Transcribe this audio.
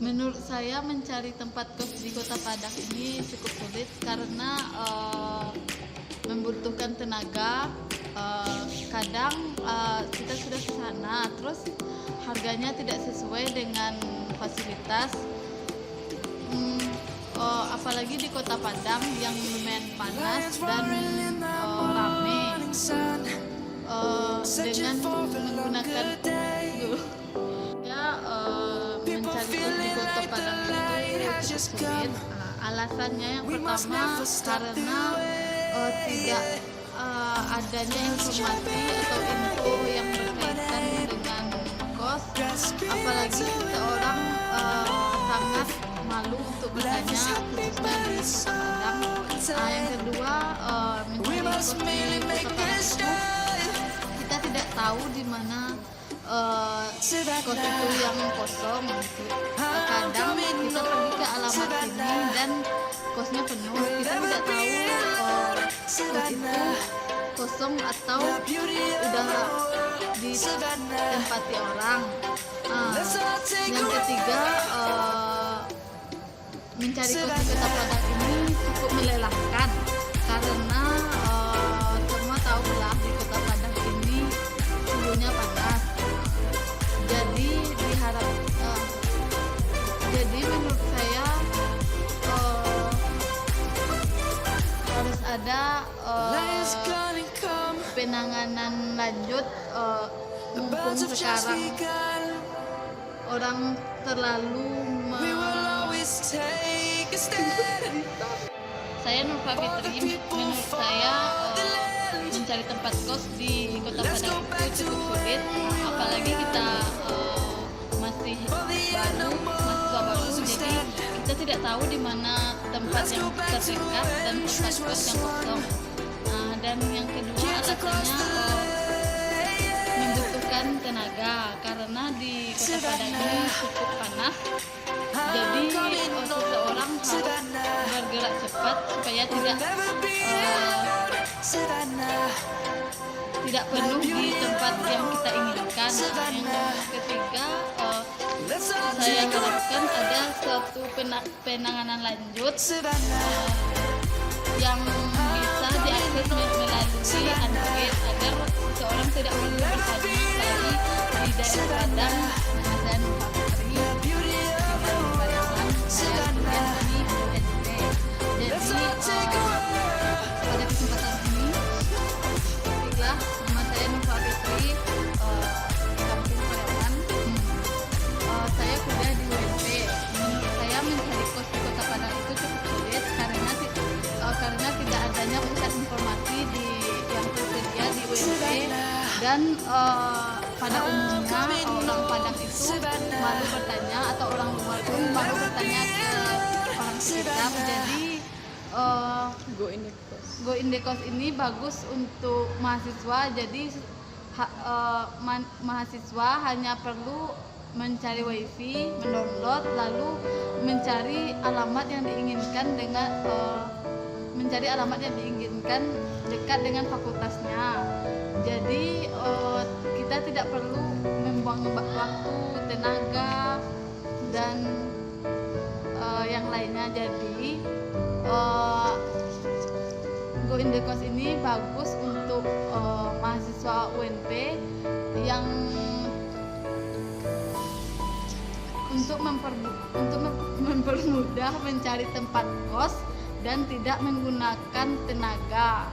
Menurut saya mencari tempat kos di Kota Padang ini cukup sulit karena membutuhkan tenaga. Kadang kita sudah ke sana, terus harganya tidak sesuai dengan fasilitas. Apalagi di Kota Padang yang lumayan panas dan ramai. Dengan menggunakan mencari kos di Kota Padang itu cukup sulit. Alasannya yang pertama karena tidak adanya informasi atau info yang berkaitan dengan kos, apalagi seseorang sangat malu untuk bertanya khususnya di Kota Padang. Yang kedua, mencari kos di Kota Padang itu kita tidak tahu di mana kos itu yang kosong. Kadang kita pergi ke alamat ini dan kosnya penuh, kita tidak tahu kos itu kosong atau udah ditempati orang. Yang ketiga, mencari kos di Kota Padang ini cukup melelahkan karena semua tahulah di Kota Padang ini suhunya panas. Jadi menurut saya harus ada penanganan lanjut. Mumpung sekarang orang terlalu Saya Nurfa Fitri, menurut saya mencari tempat kos di Kota Padang itu cukup sulit, apalagi kita masih baru, mahasiswa baru, jadi kita tidak tahu di mana tempat yang terdekat dan tempat kos yang kosong. Dan yang kedua alasannya membutuhkan tenaga karena di Kota Padang ini cukup panas, jadi seseorang harus bergerak cepat supaya tidak penuh di tempat yang kita inginkan. Yang ketiga, saya harapkan ada suatu penanganan lanjut yang bisa diakses melalui Android agar seorang tidak perlu bertanya lagi di daerah Padang. Nama saya Nurfa Fitri, dari Paraman, saya kuliah di UNT. Jadi pada kesempatan ini, baiklah, nama saya Nurfa Fitri, kampung Paraman. Saya kuliah di UNT. Menurut saya mencari kos di Kota Padang itu cukup sulit karena tidak adanya pusat informasi yang tersedia di UNT, dan pada umumnya orang Padang itu malu bertanya, atau orang luar pun malu bertanya ke orang sekitar. Jadi Go Indekos ini bagus untuk mahasiswa. Jadi mahasiswa hanya perlu mencari wifi, mendownload, lalu mencari alamat yang diinginkan dekat dengan fakultasnya. Jadi kita tidak perlu membuang waktu, tenaga, dan yang lainnya. Jadi Go Indekos ini bagus untuk mahasiswa UNP yang untuk mempermudah mencari tempat kos dan tidak menggunakan tenaga.